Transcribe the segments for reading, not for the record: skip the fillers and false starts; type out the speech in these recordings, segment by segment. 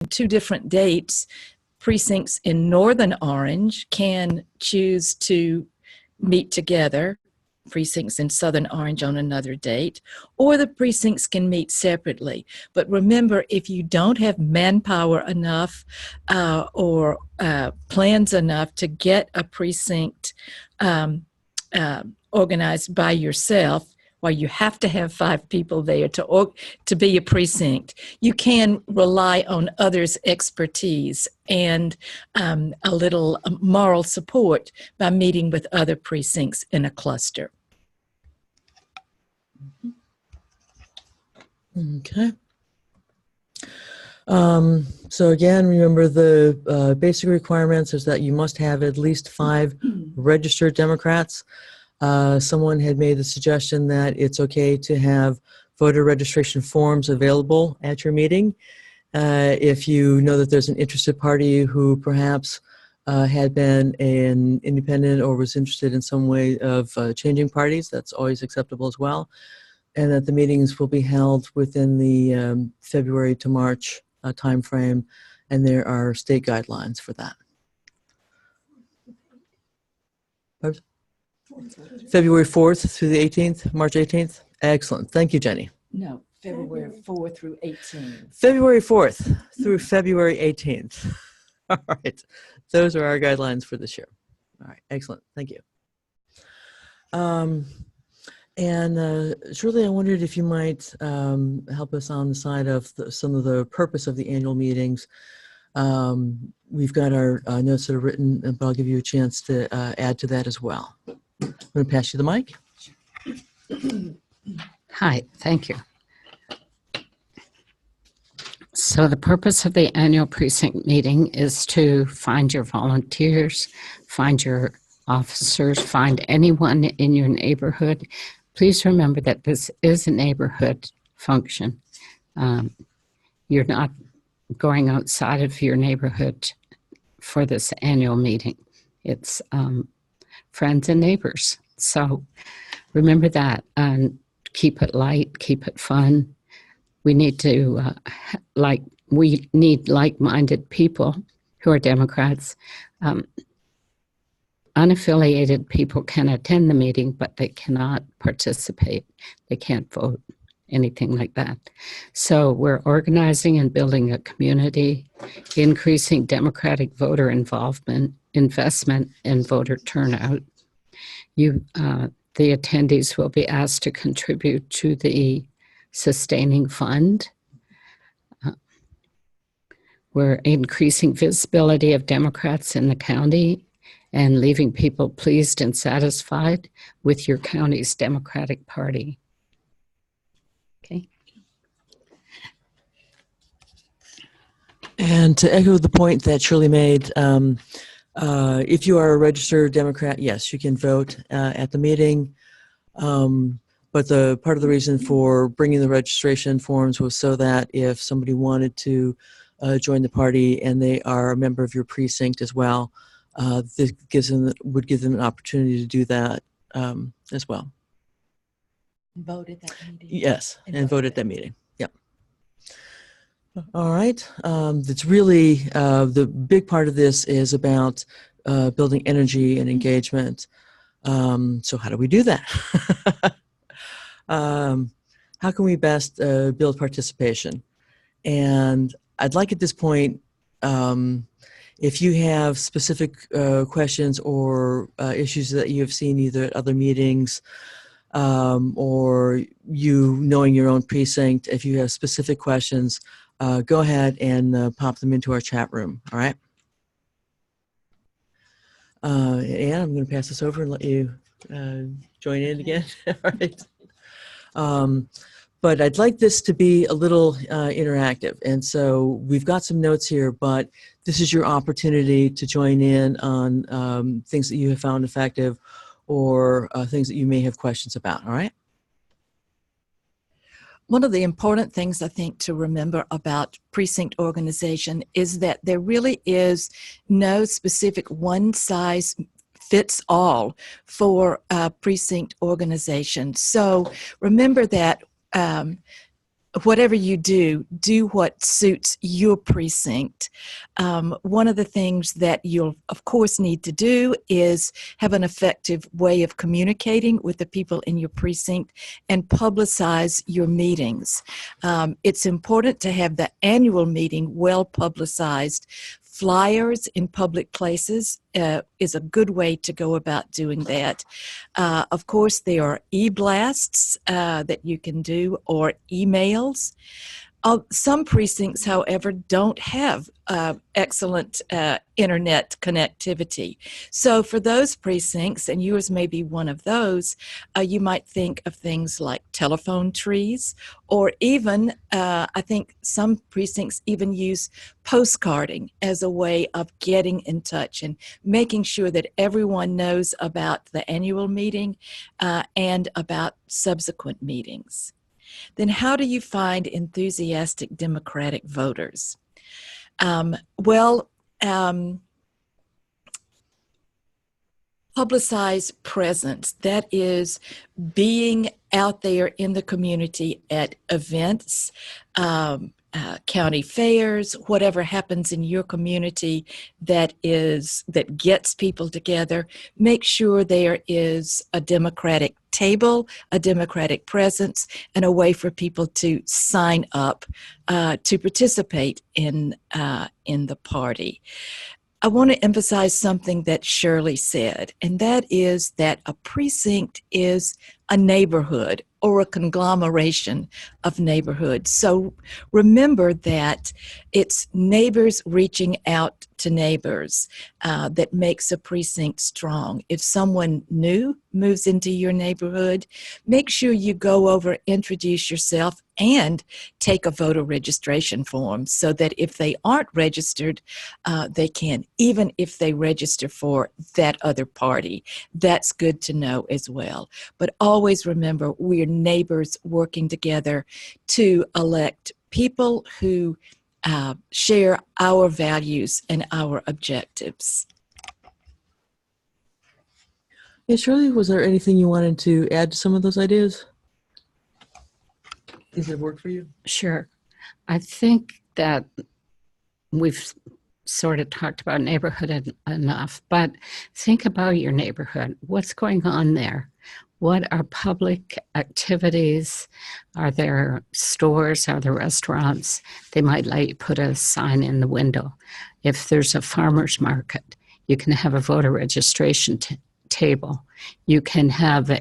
two different dates, precincts in Northern Orange can choose to meet together, precincts in Southern Orange on another date, or the precincts can meet separately. But remember, if you don't have manpower enough or plans enough to get a precinct organized by yourself, while you have to have 5 people there to be a precinct, you can rely on others' expertise and a little moral support by meeting with other precincts in a cluster. Okay. So again, remember the basic requirements is that you must have at least 5 registered Democrats. Someone had made the suggestion that it's okay to have voter registration forms available at your meeting. If you know that there's an interested party who perhaps had been an independent or was interested in some way of changing parties, that's always acceptable as well. And that the meetings will be held within the February to March timeframe, and there are state guidelines for that. February 4th through the 18th, March 18th? Excellent. Thank you, Jenny. No, February 4th through 18th. February 4th through February 18th. All right. Those are our guidelines for this year. All right. Excellent. Thank you. Shirley, I wondered if you might help us on the side of some of the purpose of the annual meetings. We've got our notes that are written, but I'll give you a chance to add to that as well. I'm going to pass you the mic. Hi, thank you. So the purpose of the annual precinct meeting is to find your volunteers, find your officers, find anyone in your neighborhood. Please remember that this is a neighborhood function. You're not going outside of your neighborhood for this annual meeting. It's friends and neighbors. So remember that, and keep it light, keep it fun. We need to we need like-minded people who are Democrats. Unaffiliated people can attend the meeting, but they cannot participate. They can't vote, anything like that. So we're organizing and building a community, increasing Democratic voter involvement, investment in voter turnout. The attendees will be asked to contribute to the sustaining fund. We're increasing visibility of Democrats in the county and leaving people pleased and satisfied with your county's Democratic Party. Okay. And to echo the point that Shirley made, if you are a registered Democrat, yes, you can vote at the meeting. But the part of the reason for bringing the registration forms was so that if somebody wanted to join the party and they are a member of your precinct as well, this would give them an opportunity to do that as well. Vote at that meeting. Yes, and vote at that meeting. Yep. All right. It's really the big part of this is about building energy and engagement. So how do we do that? How can we best build participation? And I'd like at this point, if you have specific questions or issues that you have seen either at other meetings or you knowing your own precinct, if you have specific questions, go ahead and pop them into our chat room, all right? Ann, I'm going to pass this over and let you join in again. All right. But I'd like this to be a little interactive. And so we've got some notes here, but this is your opportunity to join in on things that you have found effective or things that you may have questions about, all right? One of the important things I think to remember about precinct organization is that there really is no specific one-size-fits-all for precinct organization. So remember that whatever you do, do what suits your precinct. One of the things that you'll, of course, need to do is have an effective way of communicating with the people in your precinct and publicize your meetings. It's important to have the annual meeting well publicized. Flyers in public places is a good way to go about doing that. Of course, there are e-blasts that you can do, or emails. Some precincts, however, don't have excellent internet connectivity. So for those precincts, and yours may be one of those, you might think of things like telephone trees, or even, I think some precincts even use postcarding as a way of getting in touch and making sure that everyone knows about the annual meeting and about subsequent meetings. Then how do you find enthusiastic Democratic voters? Publicize presence. That is being out there in the community at events, county fairs, whatever happens in your community that gets people together. Make sure there is a Democratic table, a Democratic presence, and a way for people to sign up to participate in the party. I want to emphasize something that Shirley said, and that is that a precinct is a neighborhood or a conglomeration of neighborhoods. So remember that it's neighbors reaching out to neighbors that makes a precinct strong. If someone new moves into your neighborhood, make sure you go over, introduce yourself, and take a voter registration form so that if they aren't registered, they can, even if they register for that other party. That's good to know as well. But always remember, we're neighbors working together to elect people who share our values and our objectives. Yeah, Shirley, was there anything you wanted to add to some of those ideas? Things that work for you? Sure. I think that we've sort of talked about neighborhood enough, but think about your neighborhood. What's going on there? What are public activities? Are there stores? Are there restaurants? They might let you put a sign in the window. If there's a farmer's market, you can have a voter registration table. You can have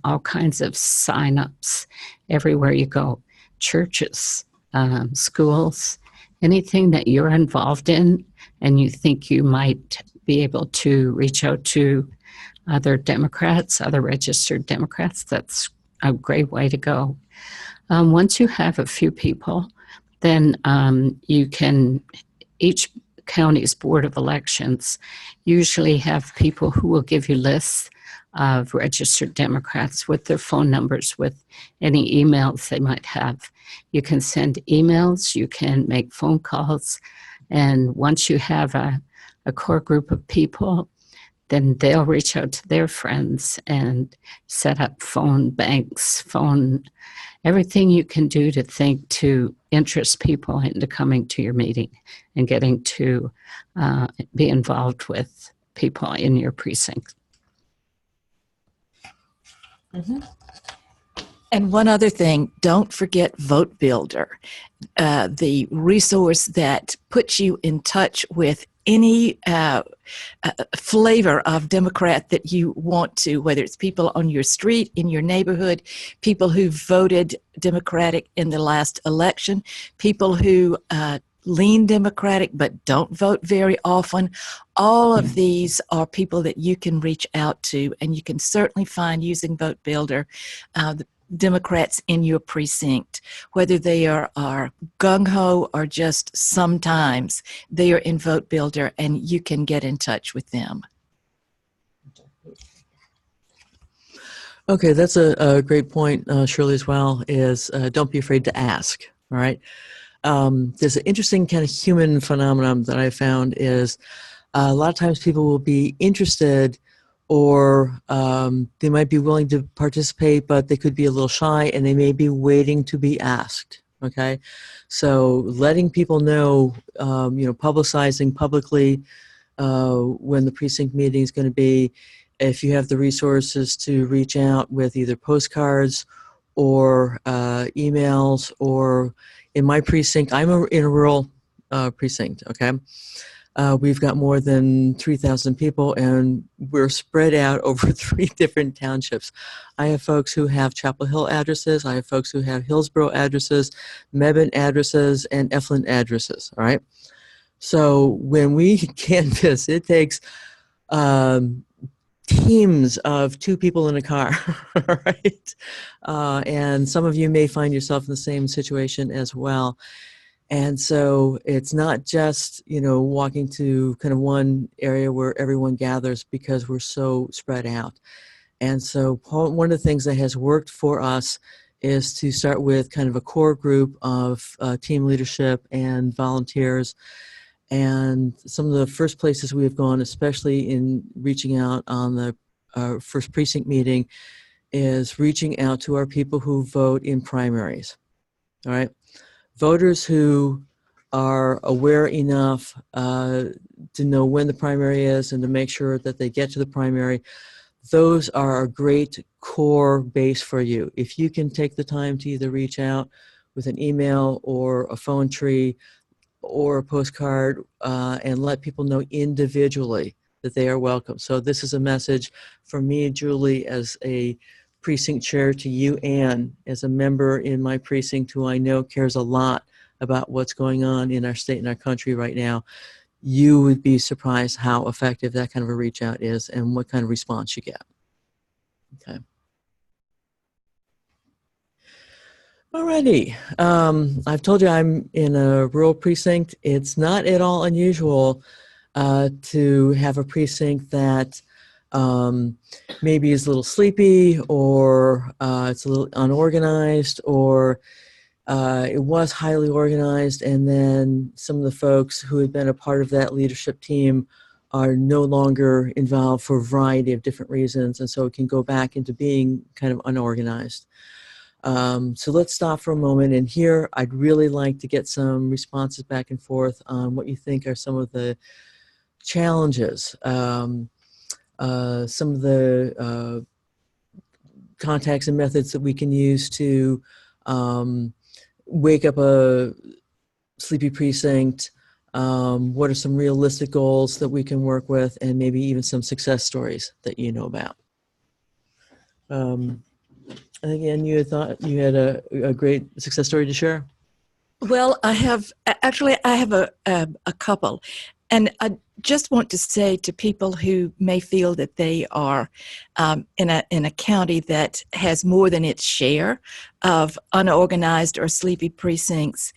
all kinds of sign-ups everywhere you go. Churches, schools, anything that you're involved in and you think you might be able to reach out to other Democrats, other registered Democrats, that's a great way to go. Once you have a few people, then you can, each county's Board of Elections usually have people who will give you lists of registered Democrats with their phone numbers, with any emails they might have. You can send emails, you can make phone calls, and once you have a core group of people, then they'll reach out to their friends and set up phone banks, everything you can do to think to interest people into coming to your meeting and getting to be involved with people in your precinct. Mm-hmm. And one other thing, don't forget Vote Builder, the resource that puts you in touch with any flavor of Democrat that you want to, whether it's people on your street, in your neighborhood, people who voted Democratic in the last election, people who lean Democratic but don't vote very often. All of these are people that you can reach out to, and you can certainly find, using Vote Builder, the Democrats in your precinct, whether they are gung-ho or just sometimes they are in Vote Builder, and you can get in touch with them. Okay, that's a great point, Shirley, as well, is don't be afraid to ask, all right? There's an interesting kind of human phenomenon that I found is a lot of times people will be interested or they might be willing to participate, but they could be a little shy and they may be waiting to be asked. Okay, so letting people know, publicizing publicly when the precinct meeting is going to be, if you have the resources to reach out with either postcards or emails, or in my precinct, in a rural precinct, okay? We've got more than 3,000 people, and we're spread out over 3 different townships. I have folks who have Chapel Hill addresses. I have folks who have Hillsborough addresses, Mebane addresses, and Eflin addresses, all right? So when we canvass, it takes teams of 2 people in a car, right? And some of you may find yourself in the same situation as well. And so it's not just, walking to kind of one area where everyone gathers, because we're so spread out. And so one of the things that has worked for us is to start with kind of a core group of team leadership and volunteers. And some of the first places we have gone, especially in reaching out on the first precinct meeting, is reaching out to our people who vote in primaries, all right? Voters who are aware enough to know when the primary is and to make sure that they get to the primary. Those are a great core base for you. If you can take the time to either reach out with an email or a phone tree or a postcard and let people know individually that they are welcome. So this is a message from me, Julie, as a precinct chair, to you, Ann, as a member in my precinct who I know cares a lot about what's going on in our state and our country right now. You would be surprised how effective that kind of a reach out is and what kind of response you get. Okay. Alrighty. I've told you I'm in a rural precinct. It's not at all unusual to have a precinct that maybe is a little sleepy, or it's a little unorganized, or it was highly organized, and then some of the folks who had been a part of that leadership team are no longer involved for a variety of different reasons, and so it can go back into being kind of unorganized. So let's stop for a moment, and here I'd really like to get some responses back and forth on what you think are some of the challenges, some of the contacts and methods that we can use to wake up a sleepy precinct. What are some realistic goals that we can work with, and maybe even some success stories that you know about? I think, Ann, you had a great success story to share. Well, I have a couple, and I just want to say to people who may feel that they are in a county that has more than its share of unorganized or sleepy precincts,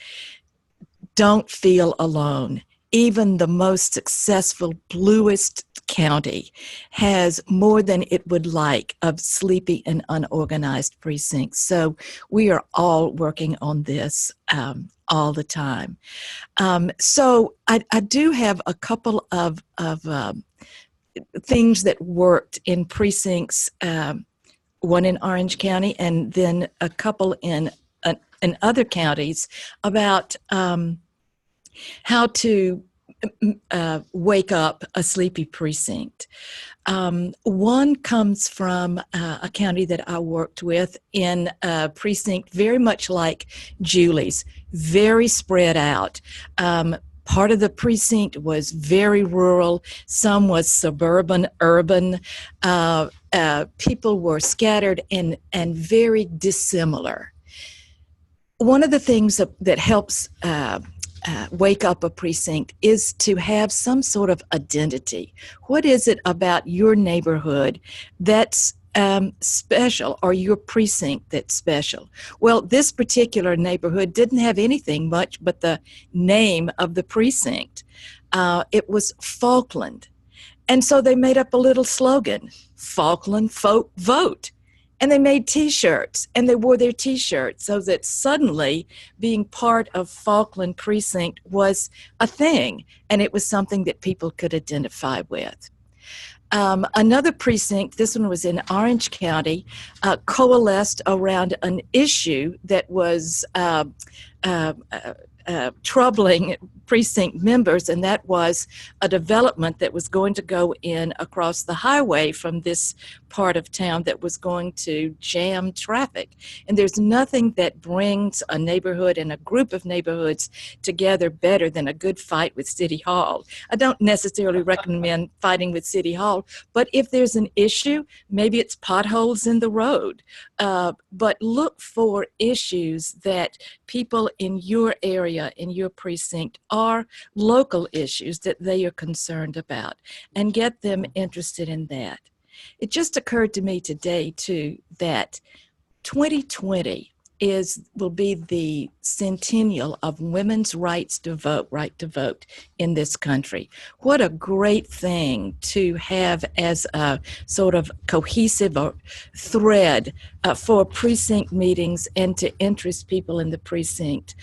don't feel alone. Even the most successful, bluest county has more than it would like of sleepy and unorganized precincts. So we are all working on this all the time. So I do have a couple of things that worked in precincts, one in Orange County and then a couple in other counties, about how to wake up a sleepy precinct. One comes from a county that I worked with in a precinct very much like Julie's, very spread out. Part of the precinct was very rural, some was suburban, urban. People were scattered and very dissimilar. One of the things that helps wake up a precinct is to have some sort of identity. What is it about your neighborhood that's special, or your precinct that's special? Well, this particular neighborhood didn't have anything much but the name of the precinct. It was Falkland. And so they made up a little slogan, Falkland Folk Vote. And they made T-shirts, and they wore their T-shirts, so that suddenly being part of Falkland Precinct was a thing, and it was something that people could identify with. Another precinct, this one was in Orange County, coalesced around an issue that was troubling precinct members, and that was a development that was going to go in across the highway from this part of town that was going to jam traffic. And there's nothing that brings a neighborhood and a group of neighborhoods together better than a good fight with City Hall. I don't necessarily recommend fighting with City Hall, but if there's an issue, maybe it's potholes in the road. But look for issues that people in your area, in your precinct, are local issues that they are concerned about, and get them interested in that. It just occurred to me today, too, that 2020 will be the centennial of women's right to vote in this country. What a great thing to have as a sort of cohesive thread for precinct meetings and to interest people in the precinct.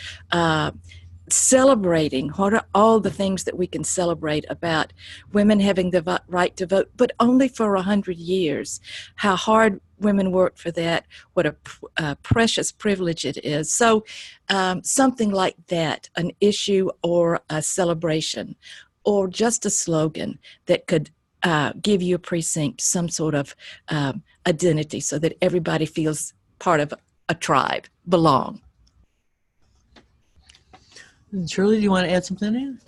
Celebrating what are all the things that we can celebrate about women having the right to vote, but only for 100 years. How hard women worked for that, what a precious privilege it is. So something like that, an issue or a celebration or just a slogan that could give your precinct some sort of identity so that everybody feels part of a tribe, belong. Shirley, do you want to add something in?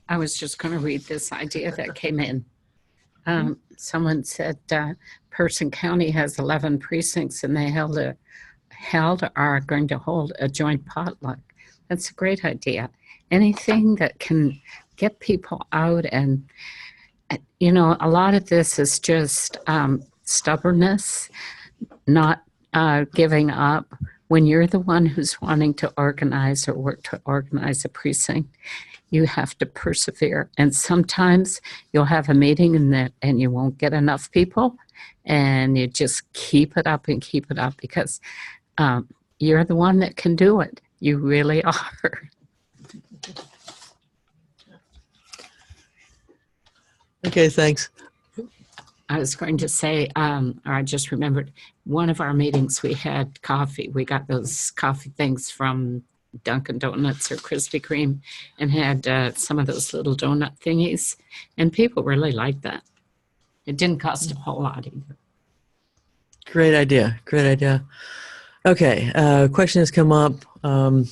I was just going to read this idea that came in. Someone said Person County has 11 precincts, and they are going to hold a joint potluck. That's a great idea. Anything that can get people out, and a lot of this is just stubbornness, not giving up. When you're the one who's wanting to organize or work to organize a precinct, you have to persevere. And sometimes you'll have a meeting and you won't get enough people, and you just keep it up because you're the one that can do it. You really are. Okay, thanks. I was going to say, or I just remembered, one of our meetings we had coffee. We got those coffee things from Dunkin' Donuts or Krispy Kreme and had some of those little donut thingies. And people really liked that. It didn't cost a whole lot either. Great idea. Great idea. Okay, question has come up. And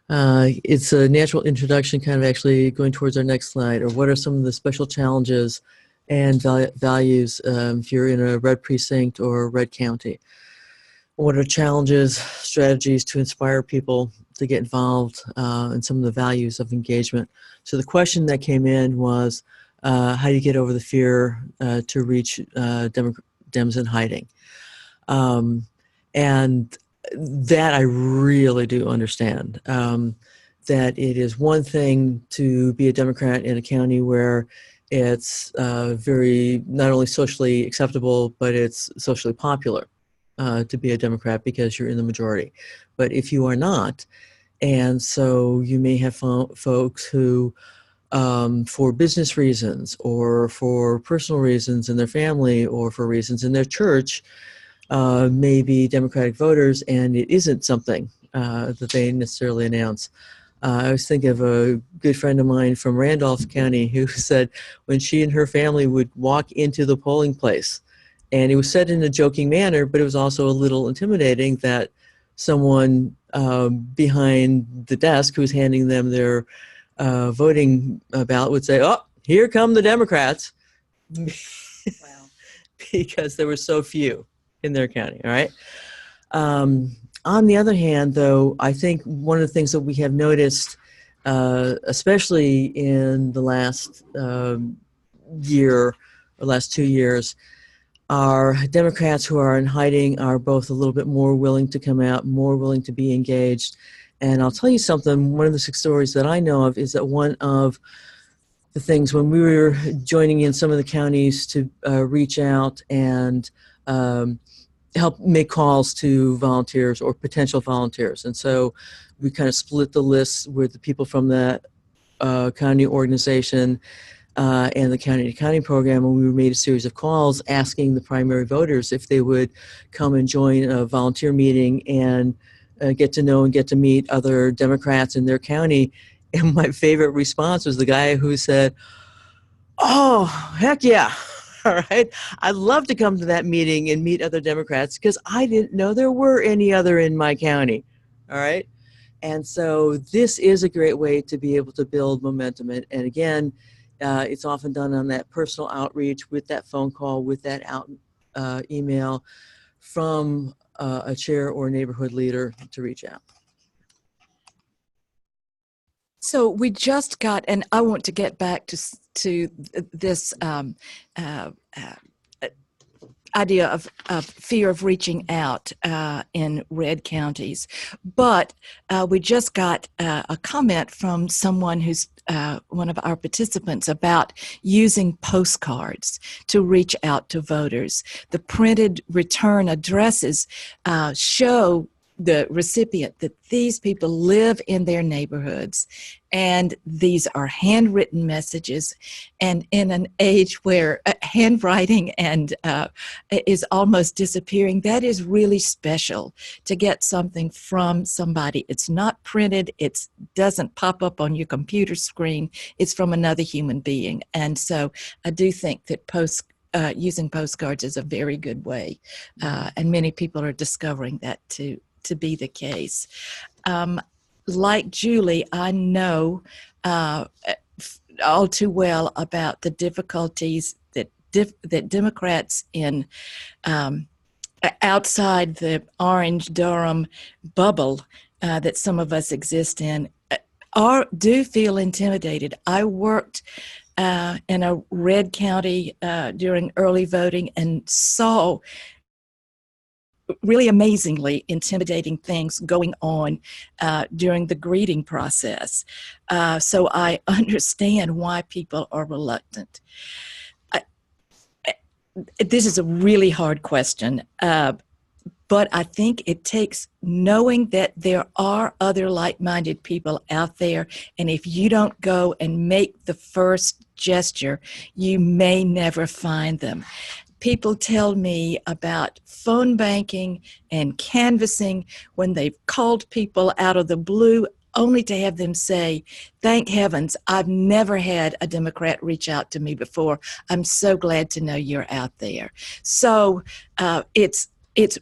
it's a natural introduction, kind of actually going towards our next slide, or what are some of the special challenges and values if you're in a red precinct or red county? What are challenges, strategies to inspire people to get involved in some of the values of engagement? So the question that came in was, how do you get over the fear to reach Dems in hiding? And that I really do understand, that it is one thing to be a Democrat in a county where it's very not only socially acceptable, but it's socially popular to be a Democrat because you're in the majority. But if you are not, and so you may have folks who, for business reasons or for personal reasons in their family or for reasons in their church, may be Democratic voters, and it isn't something that they necessarily announce. I was thinking of a good friend of mine from Randolph County who said when she and her family would walk into the polling place, and it was said in a joking manner, but it was also a little intimidating that someone behind the desk who was handing them their voting ballot would say, "Oh, here come the Democrats," wow. Because there were so few in their county, all right? On the other hand, though, I think one of the things that we have noticed, especially in the last year or last 2 years, are Democrats who are in hiding are both a little bit more willing to come out, more willing to be engaged. And I'll tell you something, one of the 6 stories that I know of is that one of the things when we were joining in some of the counties to reach out and help make calls to volunteers or potential volunteers. And so we kind of split the lists with the people from that county organization and the county to county program, and we made a series of calls asking the primary voters if they would come and join a volunteer meeting and get to know and get to meet other Democrats in their county. And my favorite response was the guy who said, "Oh, heck yeah. All right. I'd love to come to that meeting and meet other Democrats because I didn't know there were any other in my county." All right. And so this is a great way to be able to build momentum. And again, it's often done on that personal outreach with that phone call, with that email from a chair or neighborhood leader to reach out. So we just got, and I want to get back to this idea of fear of reaching out in red counties. But we just got a comment from someone who's one of our participants about using postcards to reach out to voters. The printed return addresses show the recipient that these people live in their neighborhoods, and these are handwritten messages. And in an age where handwriting and is almost disappearing, that is really special to get something from somebody. It's not printed, it doesn't pop up on your computer screen, it's from another human being. And so I do think that using postcards is a very good way, and many people are discovering that to be the case. Like Julie, I know all too well about the difficulties that Democrats in outside the Orange-Durham bubble that some of us exist in do feel intimidated. I worked in a red county during early voting and saw really amazingly intimidating things going on during the greeting process. So I understand why people are reluctant. This is a really hard question, but I think it takes knowing that there are other like-minded people out there, and if you don't go and make the first gesture, you may never find them. People tell me about phone banking and canvassing when they've called people out of the blue only to have them say, "Thank heavens, I've never had a Democrat reach out to me before. I'm so glad to know you're out there." So it's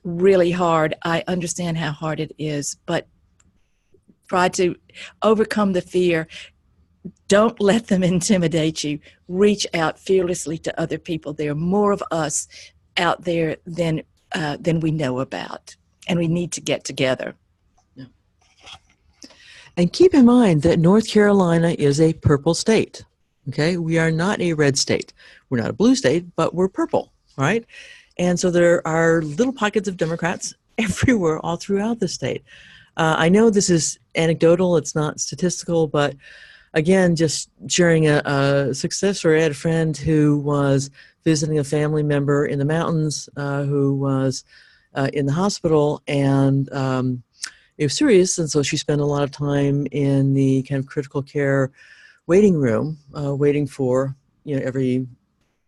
really hard. I understand how hard it is, but try to overcome the fear. Don't let them intimidate you. Reach out fearlessly to other people. There are more of us out there than we know about, and we need to get together. Yeah. And keep in mind that North Carolina is a purple state. Okay, we are not a red state. We're not a blue state, but we're purple, right? And so there are little pockets of Democrats everywhere, all throughout the state. I know this is anecdotal; it's not statistical, but again, just sharing a success story. I had a friend who was visiting a family member in the mountains who was in the hospital, and it was serious, and so she spent a lot of time in the kind of critical care waiting room, waiting for, every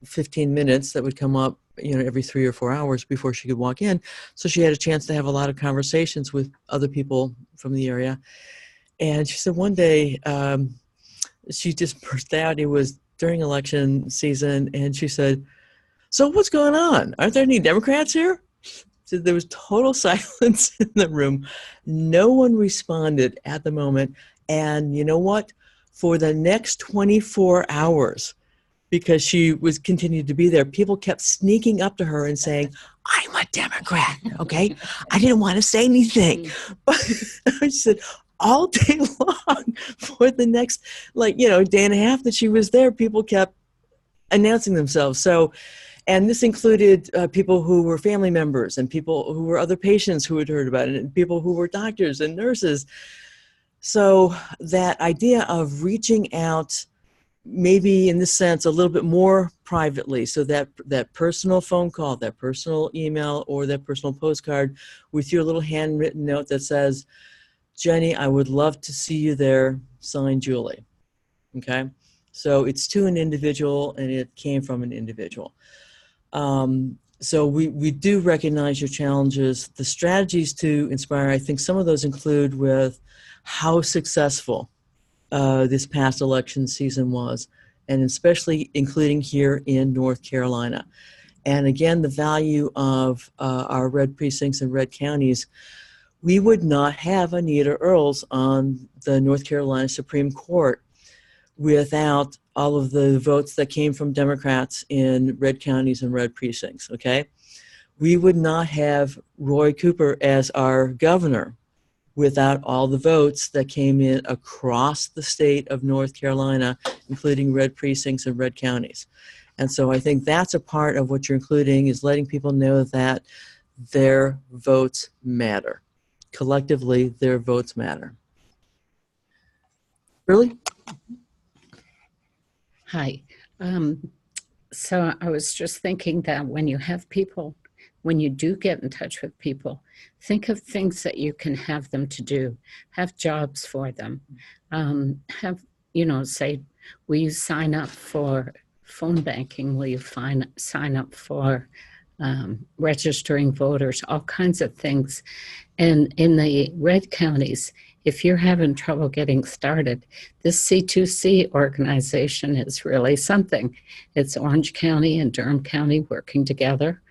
15 minutes that would come up, every 3 or 4 hours before she could walk in. So she had a chance to have a lot of conversations with other people from the area. And she said one day, she just burst out. It was during election season, and she said, "So what's going on? Aren't there any Democrats here?" So there was total silence in the room. No one responded at the moment. And you know what? For the next 24 hours, because she was continued to be there, people kept sneaking up to her and saying, "I'm a Democrat, okay? I didn't want to say anything." But she said, all day long for the next, day and a half that she was there, people kept announcing themselves. So, and this included people who were family members and people who were other patients who had heard about it and people who were doctors and nurses. So that idea of reaching out, maybe in this sense, a little bit more privately, so that personal phone call, that personal email, or that personal postcard with your little handwritten note that says, "Jenny, I would love to see you there, signed Julie." Okay? So it's to an individual, and it came from an individual. So we do recognize your challenges. The strategies to inspire, I think some of those include with how successful this past election season was, and especially including here in North Carolina. And again, the value of our red precincts and red counties. We would not have Anita Earls on the North Carolina Supreme Court without all of the votes that came from Democrats in red counties and red precincts, okay? We would not have Roy Cooper as our governor without all the votes that came in across the state of North Carolina, including red precincts and red counties. And so I think that's a part of what you're including, is letting people know that their votes matter. Collectively, their votes matter. Really? Hi. So I was just thinking that when you have people, when you do get in touch with people, think of things that you can have them to do. Have jobs for them. Have, say, will you sign up for phone banking? Will you sign up for registering voters? All kinds of things. And in the red counties, if you're having trouble getting started, this C2C organization is really something. It's Orange County and Durham County working together.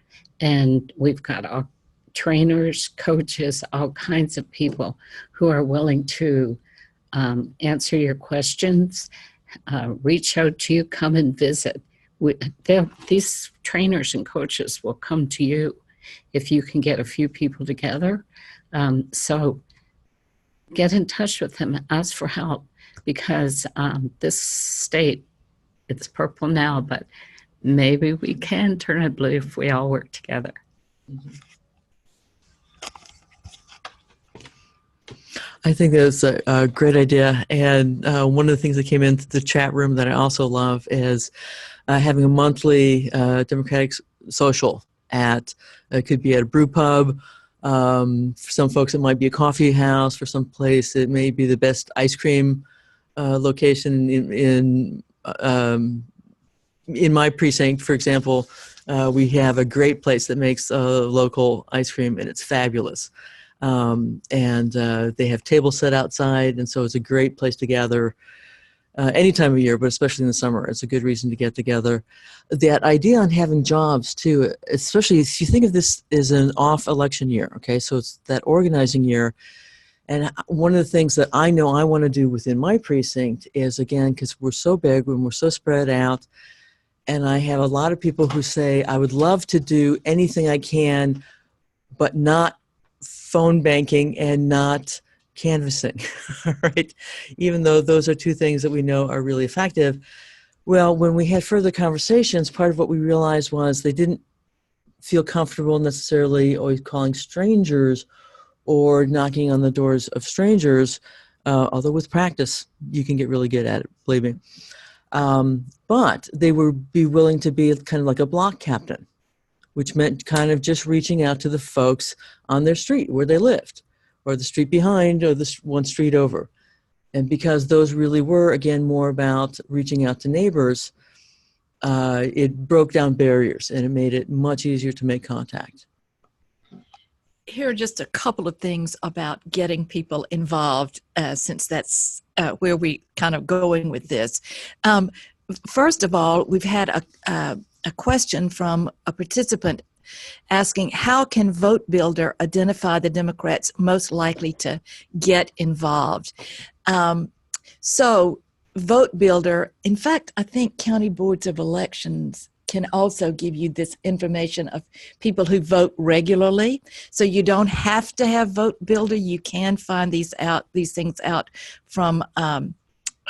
And we've got all trainers, coaches, all kinds of people who are willing to answer your questions, reach out to you, come and visit. These trainers and coaches will come to you if you can get a few people together. So get in touch with them, ask for help, because this state, it's purple now, but maybe we can turn it blue if we all work together. I think that's a great idea. And one of the things that came into the chat room that I also love is having a monthly Democratic social it could be at a brew pub. For some folks, it might be a coffee house. For some place, it may be the best ice cream location in my precinct. For example, we have a great place that makes local ice cream, and it's fabulous. And they have tables set outside, and so it's a great place to gather any time of year, but especially in the summer. It's a good reason to get together. That idea on having jobs too, especially if you think of this as an off-election year, okay? So it's that organizing year. And one of the things that I know I want to do within my precinct is, again, because we're so big and we're so spread out, and I have a lot of people who say, I would love to do anything I can, but not phone banking and not canvassing, right? Even though those are two things that we know are really effective. Well, when we had further conversations, part of what we realized was they didn't feel comfortable necessarily always calling strangers or knocking on the doors of strangers, although with practice, you can get really good at it, believe me. But they would be willing to be kind of like a block captain, which meant kind of just reaching out to the folks on their street where they lived, or the street behind, or the one street over. And because those really were, again, more about reaching out to neighbors, it broke down barriers and it made it much easier to make contact. Here are just a couple of things about getting people involved, since that's where we kind of going with this. First of all, we've had a question from a participant asking, how can Vote Builder identify the Democrats most likely to get involved? So Vote Builder, in fact, I think county boards of elections can also give you this information of people who vote regularly. So you don't have to have Vote Builder. You can find these things out from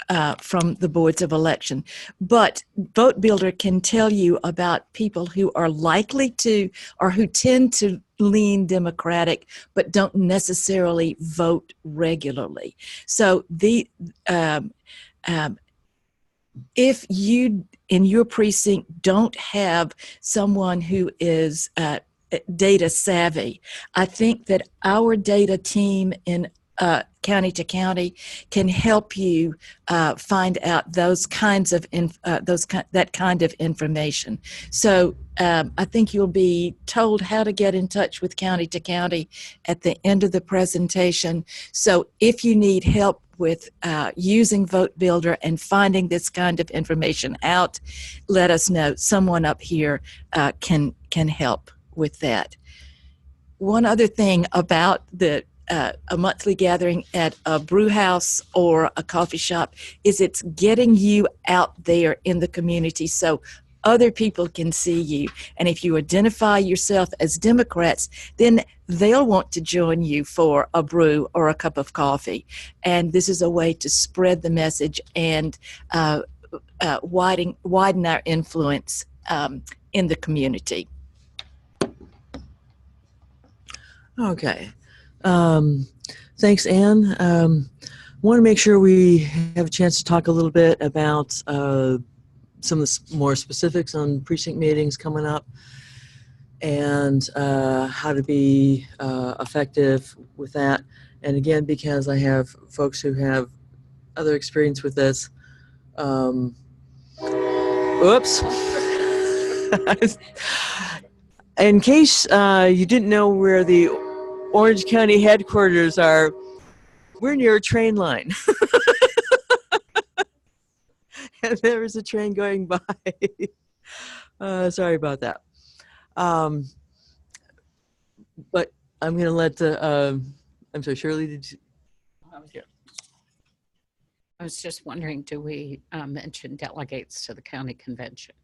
the boards of election. But Vote Builder can tell you about people who are likely to, or who tend to lean Democratic, but don't necessarily vote regularly. So if you in your precinct don't have someone who is data savvy, I think that our data team in county to county can help you find out those kinds of that kind of information. So I think you'll be told how to get in touch with county to county at the end of the presentation. So if you need help with using Vote Builder and finding this kind of information out, let us know. Someone up here can help with that. One other thing about a monthly gathering at a brew house or a coffee shop is it's getting you out there in the community so other people can see you. And if you identify yourself as Democrats, then they'll want to join you for a brew or a cup of coffee. And this is a way to spread the message and widen our influence in the community. Okay. Thanks, Anne. Want to make sure we have a chance to talk a little bit about some of the more specifics on precinct meetings coming up and how to be effective with that. And again, because I have folks who have other experience with this. Oops. In case you didn't know where the Orange County headquarters are, we're near a train line. And there is a train going by. Sorry about that. But I'm going to let I'm sorry, Shirley, did you? I was just wondering, do we mention delegates to the county convention?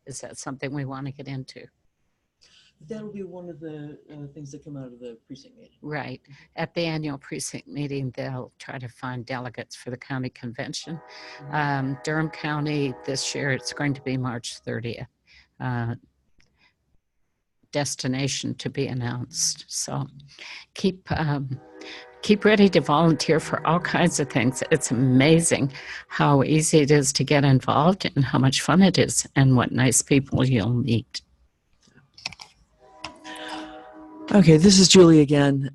Is that something we want to get into? That'll be one of the things that come out of the precinct meeting. Right. At the annual precinct meeting, they'll try to find delegates for the county convention. Durham County this year, it's going to be March 30th. Destination to be announced. So keep ready to volunteer for all kinds of things. It's amazing how easy it is to get involved and how much fun it is and what nice people you'll meet. Okay, this is Julie again.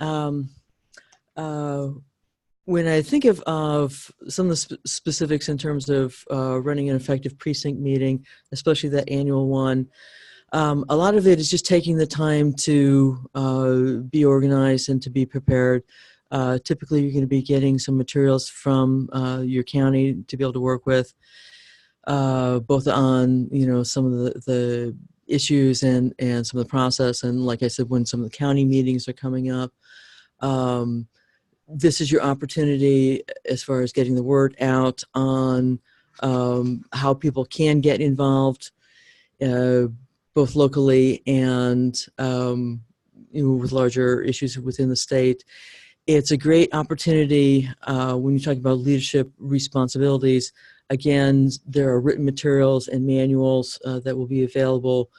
When I think of some of the specifics in terms of running an effective precinct meeting, especially that annual one, a lot of it is just taking the time to be organized and to be prepared. Typically, you're going to be getting some materials from your county to be able to work with, both on some of the issues and some of the process. And like I said, when some of the county meetings are coming up, this is your opportunity as far as getting the word out on how people can get involved, both locally and with larger issues within the state. It's a great opportunity when you talk about leadership responsibilities. Again, there are written materials and manuals that will be available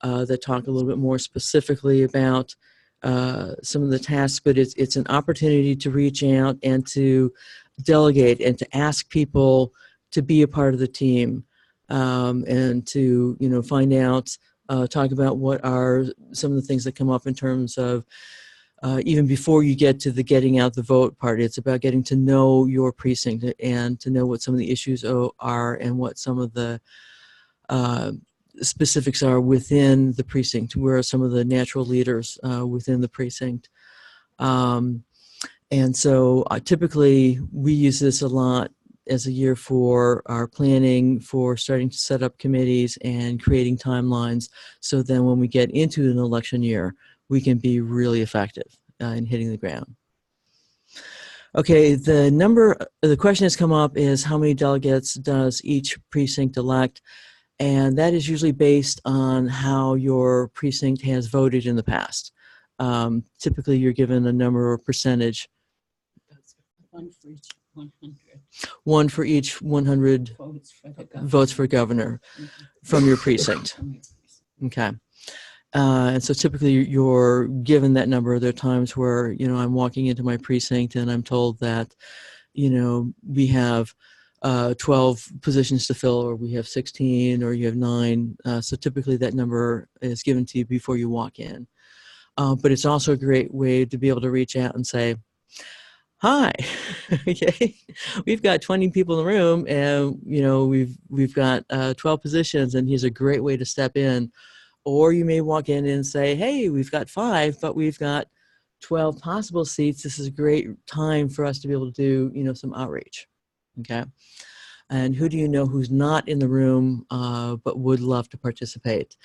that talk a little bit more specifically about some of the tasks, but it's an opportunity to reach out and to delegate and to ask people to be a part of the team, and to find out, talk about what are some of the things that come up in terms of even before you get to the getting out the vote part. It's about getting to know your precinct and to know what some of the issues are and what some of the specifics are within the precinct. Where are some of the natural leaders within the precinct? And so typically we use this a lot as a year for our planning, for starting to set up committees and creating timelines. So then when we get into an election year, we can be really effective in hitting the ground. Okay, the question has come up is how many delegates does each precinct elect? And that is usually based on how your precinct has voted in the past. Typically, you're given a number or percentage. One for each 100. One for each 100 votes for governor from your precinct. Okay. And so typically you're given that number. There are times where, I'm walking into my precinct and I'm told that, we have 12 positions to fill, or we have 16, or you have 9. So typically that number is given to you before you walk in. But it's also a great way to be able to reach out and say, hi, okay, we've got 20 people in the room, and we've got 12 positions, and here's a great way to step in. Or you may walk in and say, hey, we've got 5, but we've got 12 possible seats. This is a great time for us to be able to do, some outreach. Okay. And who do you know who's not in the room but would love to participate?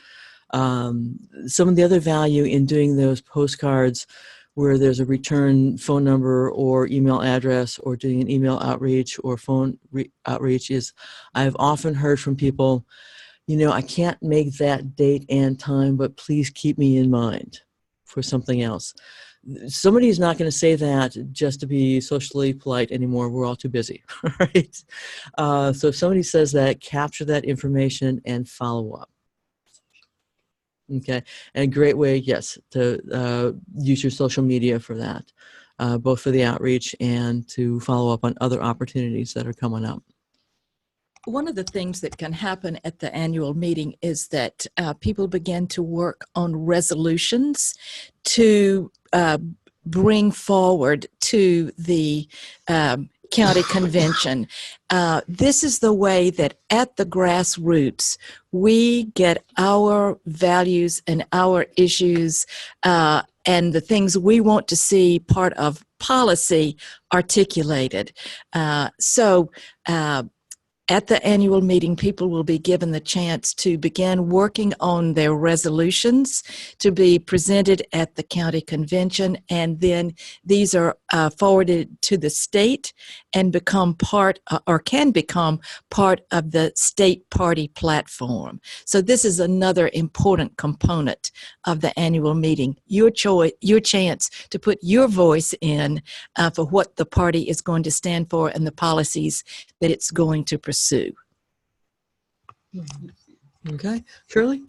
Some of the other value in doing those postcards where there's a return phone number or email address, or doing an email outreach or phone outreach, is I've often heard from people, I can't make that date and time, but please keep me in mind for something else. Somebody's not going to say that just to be socially polite anymore. We're all too busy, right? So if somebody says that, capture that information and follow up. Okay, and a great way, yes, to use your social media for that, both for the outreach and to follow up on other opportunities that are coming up. One of the things that can happen at the annual meeting is that people begin to work on resolutions to bring forward to the county convention. This is the way that at the grassroots, we get our values and our issues and the things we want to see part of policy articulated. At the annual meeting, people will be given the chance to begin working on their resolutions to be presented at the county convention, and then these are forwarded to the state and become part, or can become part of the state party platform. So this is another important component of the annual meeting, your chance to put your voice in for what the party is going to stand for and the policies that it's going to pursue. Okay, Shirley?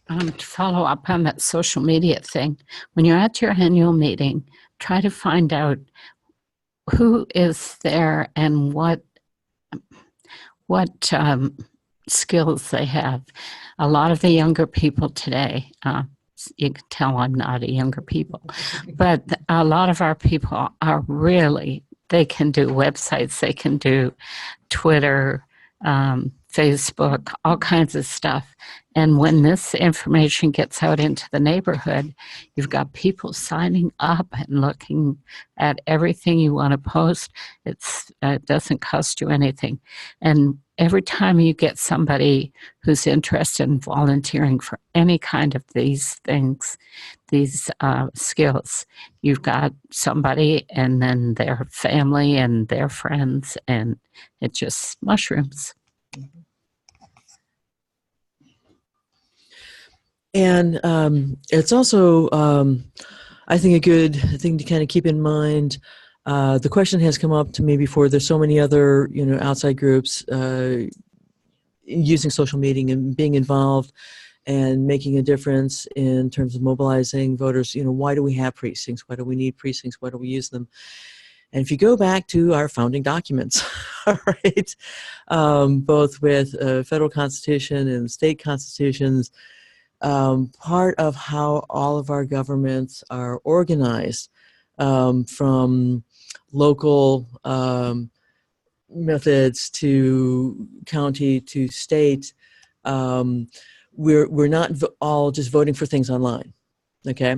To follow up on that social media thing, when you're at your annual meeting, try to find out who is there and what skills they have. A lot of the younger people today, you can tell I'm not a younger people, but a lot of our people are really, they can do websites, they can do Twitter, Facebook, all kinds of stuff. And when this information gets out into the neighborhood, you've got people signing up and looking at everything you want to post. It doesn't cost you anything. And every time you get somebody who's interested in volunteering for any kind of these things, these skills, you've got somebody and then their family and their friends, and it just mushrooms. And it's also, I think, a good thing to kind of keep in mind. The question has come up to me before. There's so many other, outside groups using social media and being involved and making a difference in terms of mobilizing voters. Why do we have precincts? Why do we need precincts? Why do we use them? And if you go back to our founding documents, all right, both with federal constitution and state constitutions, part of how all of our governments are organized, from local methods to county to state, we're not all just voting for things online, okay?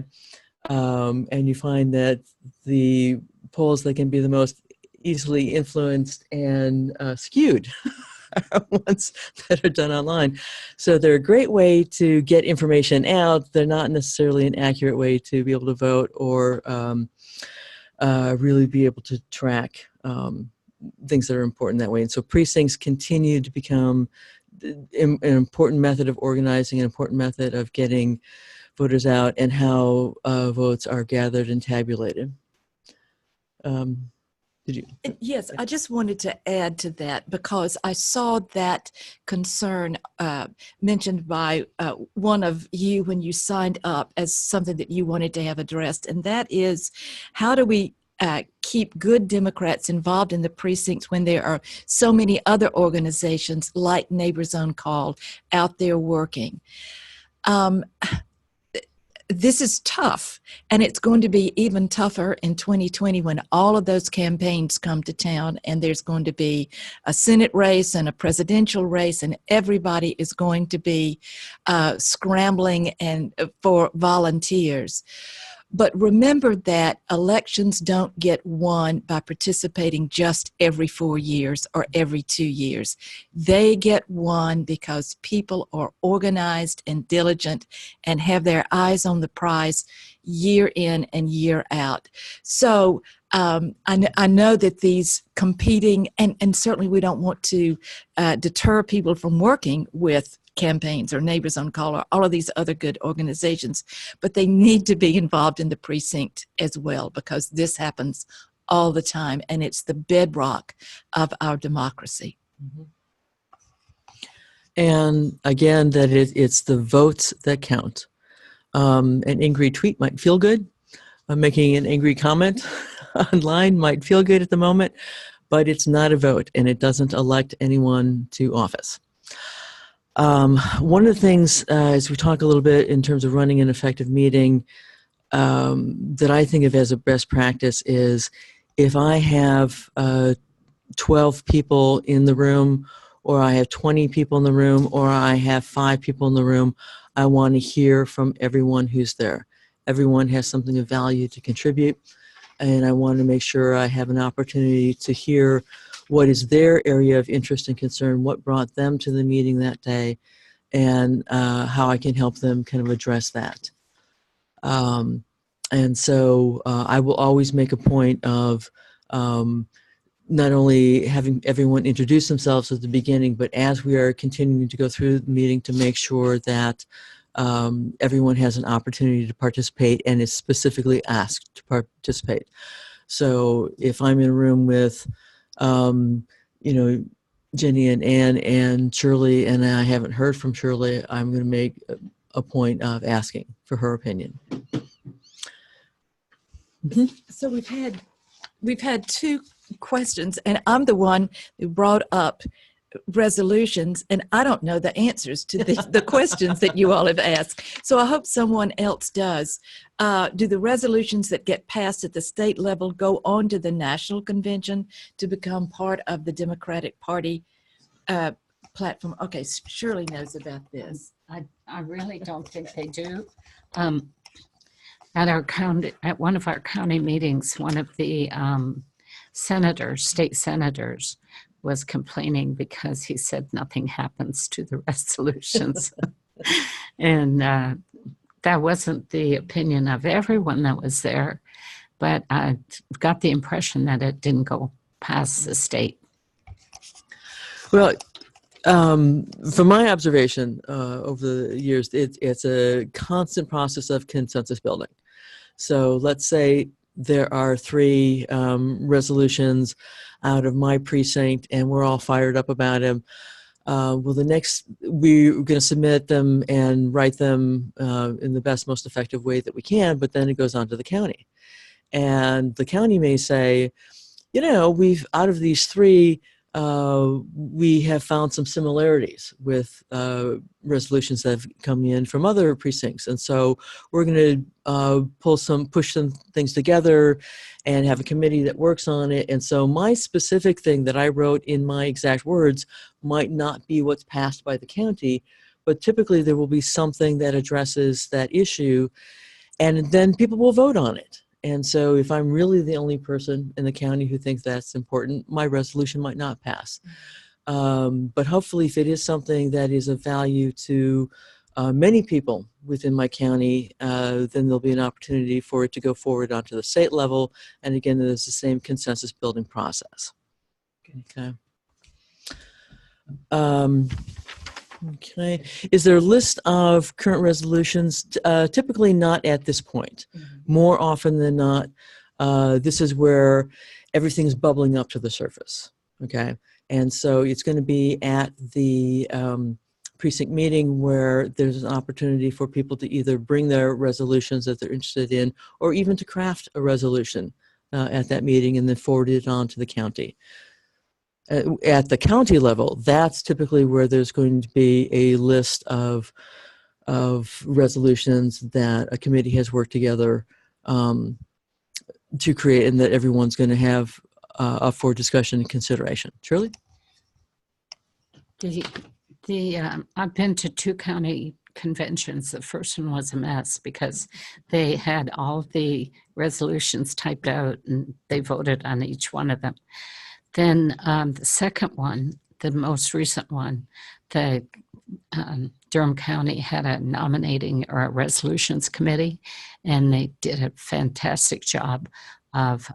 And you find that the polls that can be the most easily influenced and skewed are ones that are done online. So they're a great way to get information out. They're not necessarily an accurate way to be able to vote or really be able to track things that are important that way. And so precincts continue to become an important method of organizing, an important method of getting voters out, and how votes are gathered and tabulated. Did you? Yes, I just wanted to add to that because I saw that concern mentioned by one of you when you signed up as something that you wanted to have addressed, and that is, how do we keep good Democrats involved in the precincts when there are so many other organizations like Neighbors on Call out there working? this is tough, and it's going to be even tougher in 2020 when all of those campaigns come to town, and there's going to be a Senate race and a presidential race, and everybody is going to be scrambling and for volunteers. But remember that elections don't get won by participating just every 4 years or every 2 years. They get won because people are organized and diligent and have their eyes on the prize year in and year out. So I know that these competing, and certainly we don't want to deter people from working with campaigns or Neighbors on Call or all of these other good organizations, but they need to be involved in the precinct as well, because this happens all the time, and it's the bedrock of our democracy. Mm-hmm. And again, that it's the votes that count. An angry tweet might feel good. Making an angry comment online might feel good at the moment, but it's not a vote, and it doesn't elect anyone to office. One of the things, as we talk a little bit in terms of running an effective meeting, that I think of as a best practice is if I have 12 people in the room, or I have 20 people in the room, or I have 5 people in the room, I want to hear from everyone who's there. Everyone has something of value to contribute, and I want to make sure I have an opportunity to hear what is their area of interest and concern, what brought them to the meeting that day, and how I can help them kind of address that. And so I will always make a point of not only having everyone introduce themselves at the beginning, but as we are continuing to go through the meeting, to make sure that everyone has an opportunity to participate and is specifically asked to participate. So if I'm in a room with Jenny and Ann and Shirley, and I haven't heard from Shirley, I'm going to make a point of asking for her opinion. Mm-hmm. So we've had 2 questions, and I'm the one who brought up resolutions, and I don't know the answers to the questions that you all have asked. So I hope someone else does. Do the resolutions that get passed at the state level go on to the national convention to become part of the Democratic Party platform? Okay, Shirley knows about this. I really don't think they do. At one of our county meetings, one of the state senators, was complaining because he said nothing happens to the resolutions. And that wasn't the opinion of everyone that was there, but I got the impression that it didn't go past the state. Well, from my observation over the years, it's a constant process of consensus building. So let's say there are 3 resolutions out of my precinct, and we're all fired up about them. Well, we're going to submit them and write them in the best, most effective way that we can, but then it goes on to the county. And the county may say, out of these 3, we have found some similarities with resolutions that have come in from other precincts, and so we're going to push some things together and have a committee that works on it. And so my specific thing that I wrote in my exact words might not be what's passed by the county, but typically there will be something that addresses that issue, and then people will vote on it. And so if I'm really the only person in the county who thinks that's important, my resolution might not pass. But hopefully if it is something that is of value to many people within my county, then there'll be an opportunity for it to go forward onto the state level. And again, there's the same consensus building process. Okay. Okay. Is there a list of current resolutions? Typically not at this point. Mm-hmm. More often than not, this is where everything's bubbling up to the surface. Okay. And so it's going to be at the precinct meeting where there's an opportunity for people to either bring their resolutions that they're interested in, or even to craft a resolution at that meeting and then forward it on to the county. At the county level, that's typically where there's going to be a list of resolutions that a committee has worked together to create, and that everyone's going to have up for discussion and consideration. Shirley? I've been to 2 county conventions. The first one was a mess because they had all the resolutions typed out and they voted on each one of them. Then the second one, the most recent one, the Durham County had a nominating or a resolutions committee, and they did a fantastic job of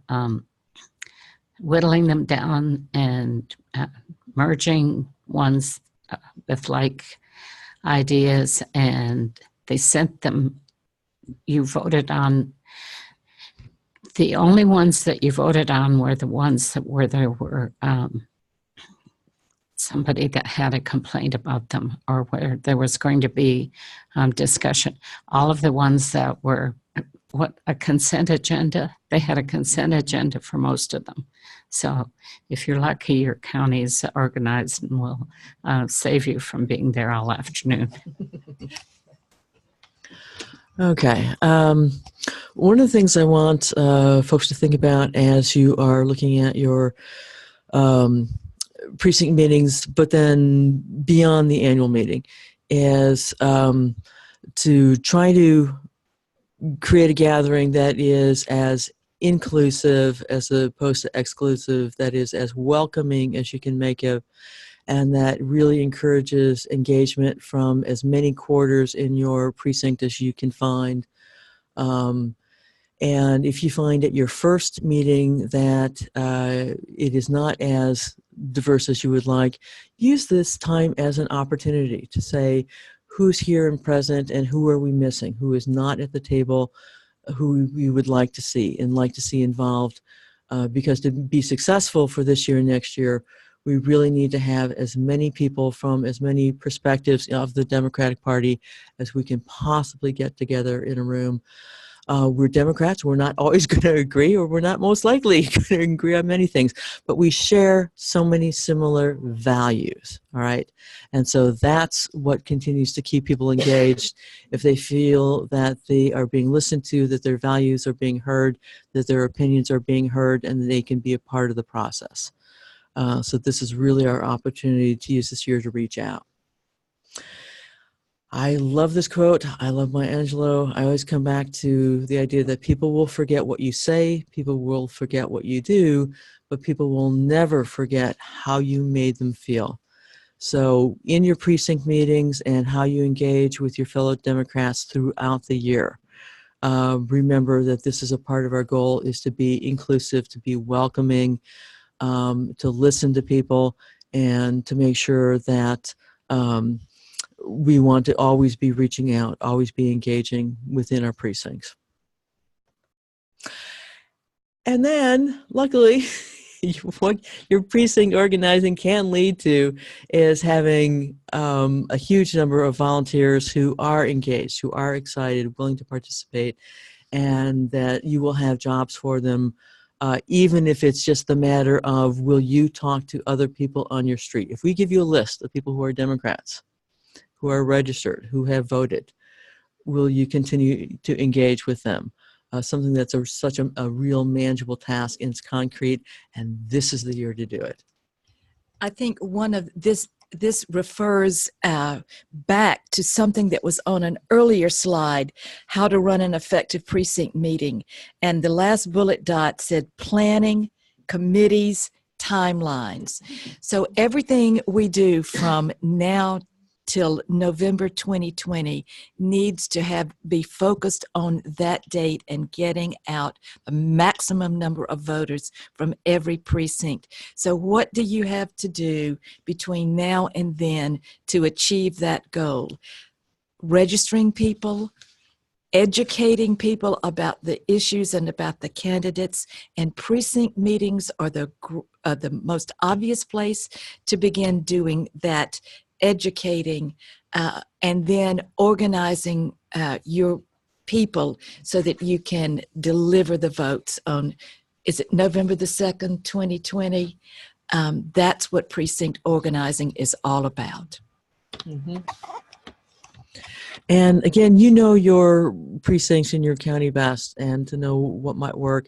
whittling them down and merging ones with like ideas, and they sent them. You voted on, the only ones that you voted on were the ones that where there were somebody that had a complaint about them, or where there was going to be discussion. All of the ones that were a consent agenda, they had a consent agenda for most of them. So if you're lucky, your county is organized and will save you from being there all afternoon. Okay. One of the things I want folks to think about as you are looking at your precinct meetings, but then beyond the annual meeting, is to try to create a gathering that is as inclusive as opposed to exclusive, that is as welcoming as you can make it, and that really encourages engagement from as many quarters in your precinct as you can find. And if you find at your first meeting that it is not as diverse as you would like, use this time as an opportunity to say who's here and present and who are we missing, who is not at the table, who we would like to see and like to see involved. Because to be successful for this year and next year, we really need to have as many people from as many perspectives of the Democratic Party as we can possibly get together in a room. We're Democrats. We're not always going to agree, or we're not most likely going to agree on many things, but we share so many similar values, all right? And so that's what continues to keep people engaged. If they feel that they are being listened to, that their values are being heard, that their opinions are being heard, and they can be a part of the process. So this is really our opportunity to use this year to reach out. I love this quote. I love Maya Angelou. I always come back to the idea that people will forget what you say, people will forget what you do, but people will never forget how you made them feel. So in your precinct meetings and how you engage with your fellow Democrats throughout the year, remember that this is a part of our goal, is to be inclusive, to be welcoming, to listen to people, and to make sure that we want to always be reaching out, always be engaging within our precincts. And then, luckily, what your precinct organizing can lead to is having a huge number of volunteers who are engaged, who are excited, willing to participate, and that you will have jobs for them, even if it's just the matter of, will you talk to other people on your street? If we give you a list of people who are Democrats, who are registered, who have voted, will you continue to engage with them? Something that's such a real manageable task, and it's concrete, and this is the year to do it. I think one of this refers back to something that was on an earlier slide, how to run an effective precinct meeting. And the last bullet dot said planning, committees, timelines. So everything we do from now till November 2020 needs to be focused on that date and getting out a maximum number of voters from every precinct. So what do you have to do between now and then to achieve that goal? Registering people, educating people about the issues and about the candidates, and precinct meetings are the most obvious place to begin doing that educating, and then organizing your people so that you can deliver the votes on, is it November the 2nd, 2020? That's what precinct organizing is all about. Mm-hmm. And again, you know your precincts in your county best, and to know what might work,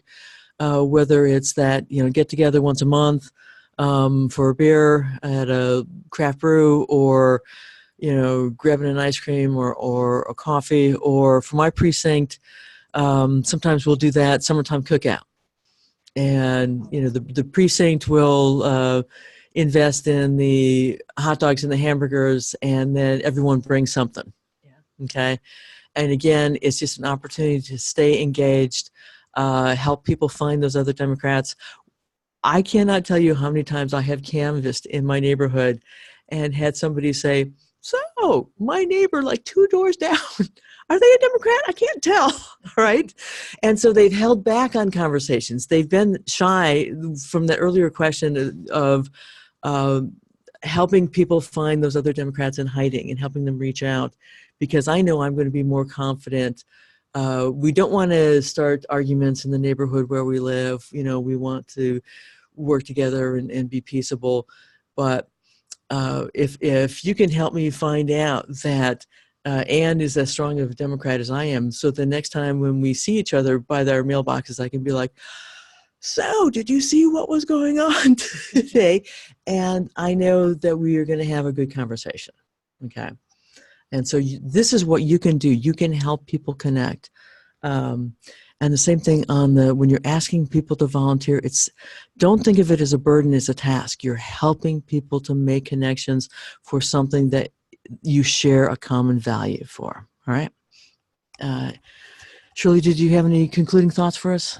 whether it's that, get together once a month for a beer at a craft brew, or grabbing an ice cream or a coffee, or for my precinct, sometimes we'll do that summertime cookout. And, the precinct will invest in the hot dogs and the hamburgers, and then everyone brings something. Yeah. Okay. And again, it's just an opportunity to stay engaged, help people find those other Democrats. I cannot tell you how many times I have canvassed in my neighborhood and had somebody say, so my neighbor like 2 doors down, are they a Democrat? I can't tell, right? And so they've held back on conversations. They've been shy from the earlier question of helping people find those other Democrats in hiding and helping them reach out, because I know I'm going to be more confident. We don't want to start arguments in the neighborhood where we live. We want to work together and be peaceable. But if you can help me find out that Ann is as strong of a Democrat as I am, so the next time when we see each other by their mailboxes, I can be like, so did you see what was going on today? And I know that we are going to have a good conversation. Okay. And so this is what you can do. You can help people connect. And the same thing when you're asking people to volunteer, don't think of it as a burden, as a task. You're helping people to make connections for something that you share a common value for. All right. Shirley, did you have any concluding thoughts for us?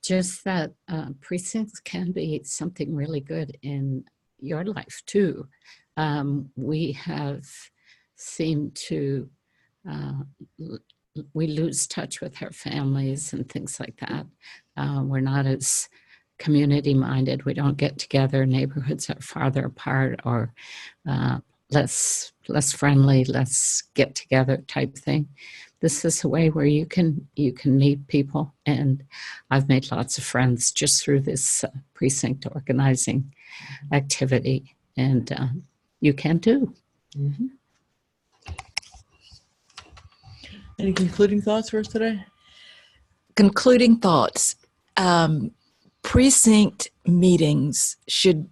Just that precincts can be something really good in your life too. We have seemed to we lose touch with our families and things like that. We're not as community minded. We don't get together. Neighborhoods are farther apart, or less friendly, let's get together type thing. This is a way where you can meet people, and I've made lots of friends just through this precinct organizing activity, and you can too. Mm-hmm. Any concluding thoughts for us today? Concluding thoughts. Precinct meetings should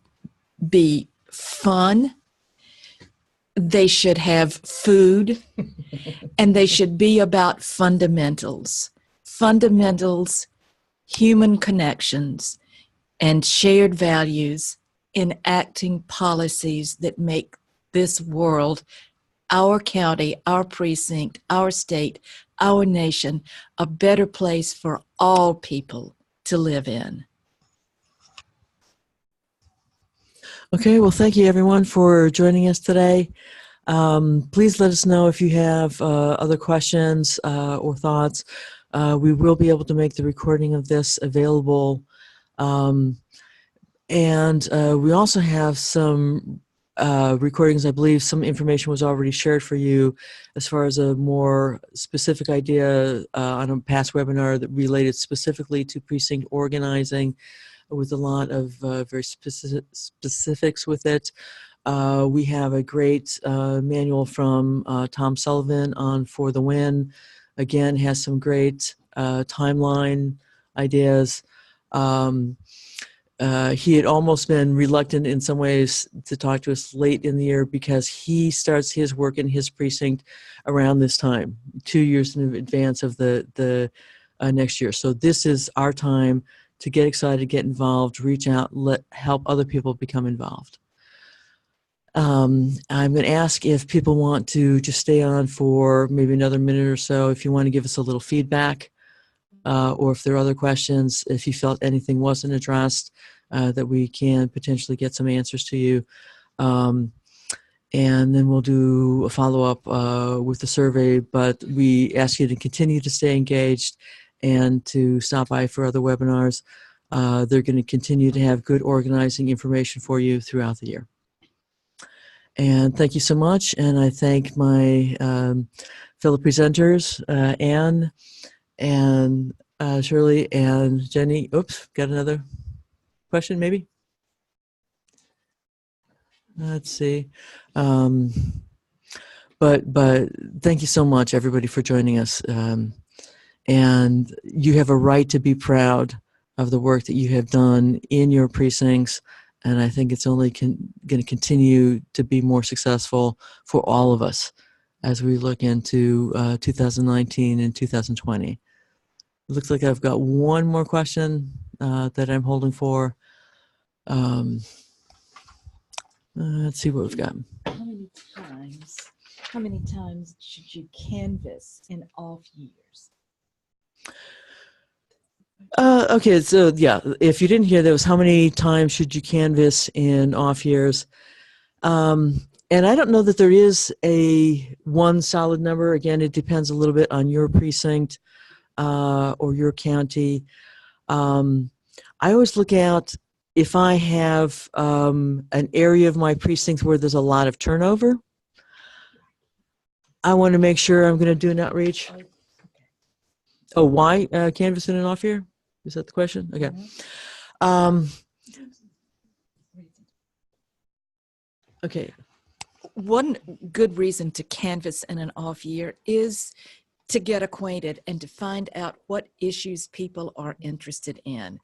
be fun. They should have food, and they should be about fundamentals. Fundamentals, human connections, and shared values, enacting policies that make this world, our county, our precinct, our state, our nation, a better place for all people to live in. Okay, well, thank you everyone for joining us today. Please let us know if you have other questions or thoughts. We will be able to make the recording of this available. And we also have some recordings. I believe some information was already shared for you as far as a more specific idea on a past webinar that related specifically to precinct organizing, with a lot of very specifics with it. We have a great manual from Tom Sullivan on For the Win. Again, has some great timeline ideas. He had almost been reluctant in some ways to talk to us late in the year, because he starts his work in his precinct around this time, 2 years in advance of the next year. So this is our time to get excited, get involved, reach out, help other people become involved. I'm going to ask if people want to just stay on for maybe another minute or so, if you want to give us a little feedback, or if there are other questions, if you felt anything wasn't addressed, that we can potentially get some answers to you. And then we'll do a follow-up with the survey, but we ask you to continue to stay engaged and to stop by for other webinars. They're going to continue to have good organizing information for you throughout the year. And thank you so much. And I thank my fellow presenters, Ann and Shirley and Jenny. Oops, got another question maybe? Let's see. But thank you so much, everybody, for joining us. And you have a right to be proud of the work that you have done in your precincts. And I think it's only going to continue to be more successful for all of us as we look into 2019 and 2020. It looks like I've got one more question that I'm holding for. Let's see what we've got. How many times should you canvass in off years? Okay, so yeah, if you didn't hear, that was how many times should you canvass in off years? And I don't know that there is one solid number. Again, it depends a little bit on your precinct or your county. I always look out if I have an area of my precinct where there's a lot of turnover. I want to make sure I'm going to do an outreach. Oh, why canvass in an off year? Is that the question? Okay. Okay. One good reason to canvass in an off year is to get acquainted and to find out what issues people are interested in.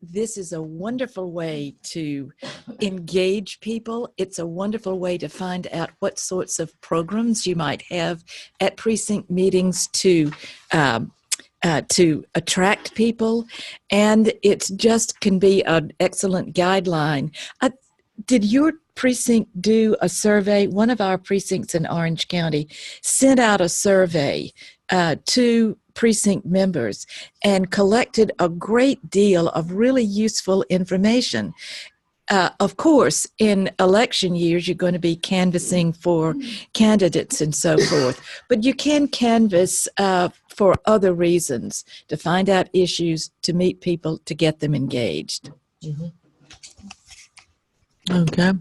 This is a wonderful way to engage people. It's a wonderful way to find out what sorts of programs you might have at precinct meetings to attract people, and it just can be an excellent guideline. Did your precinct do a survey? One of our precincts in Orange County sent out a survey to precinct members and collected a great deal of really useful information. Of course, in election years, you're going to be canvassing for candidates and so forth, but you can canvass for other reasons, to find out issues, to meet people, to get them engaged. Mm-hmm. Okay.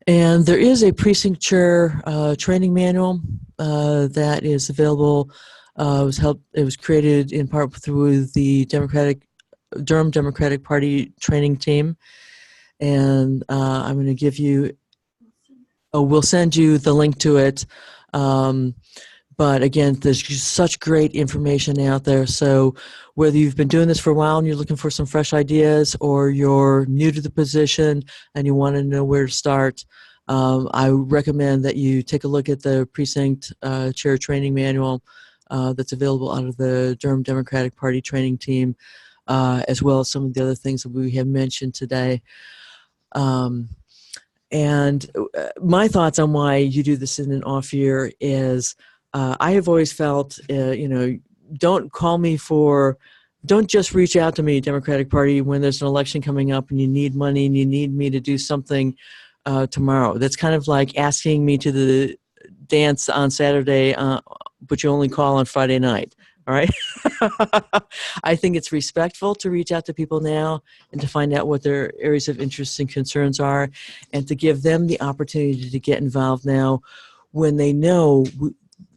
And there is a precinct chair training manual that is available. It was created in part through the Durham Democratic Party training team, and I'm going to give you. Oh, we'll send you the link to it. But again, there's just such great information out there. So whether you've been doing this for a while and you're looking for some fresh ideas, or you're new to the position and you want to know where to start, I recommend that you take a look at the precinct chair training manual that's available out of the Durham Democratic Party training team, as well as some of the other things that we have mentioned today. And my thoughts on why you do this in an off year is, I have always felt, don't just reach out to me, Democratic Party, when there's an election coming up and you need money and you need me to do something tomorrow. That's kind of like asking me to the dance on Saturday, but you only call on Friday night. All right. I think it's respectful to reach out to people now and to find out what their areas of interest and concerns are, and to give them the opportunity to get involved now when they know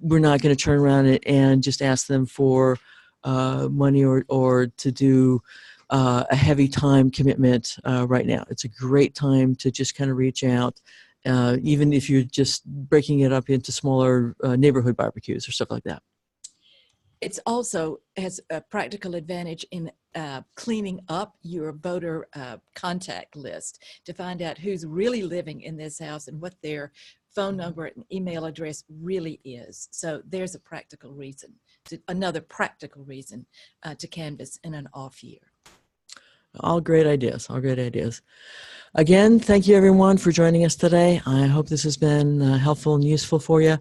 we're not going to turn around and just ask them for money or to do a heavy time commitment right now. It's a great time to just kind of reach out, even if you're just breaking it up into smaller neighborhood barbecues or stuff like that. It's also has a practical advantage in cleaning up your voter contact list to find out who's really living in this house and what their phone number and email address really is. So there's a practical reason, another practical reason to canvass in an off year. All great ideas, all great ideas. Again, thank you everyone for joining us today. I hope this has been helpful and useful for you.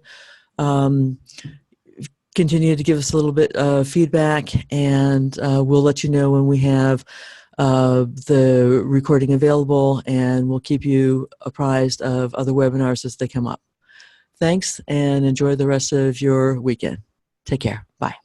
Continue to give us a little bit of feedback, and we'll let you know when we have the recording available, and we'll keep you apprised of other webinars as they come up. Thanks, and enjoy the rest of your weekend. Take care. Bye.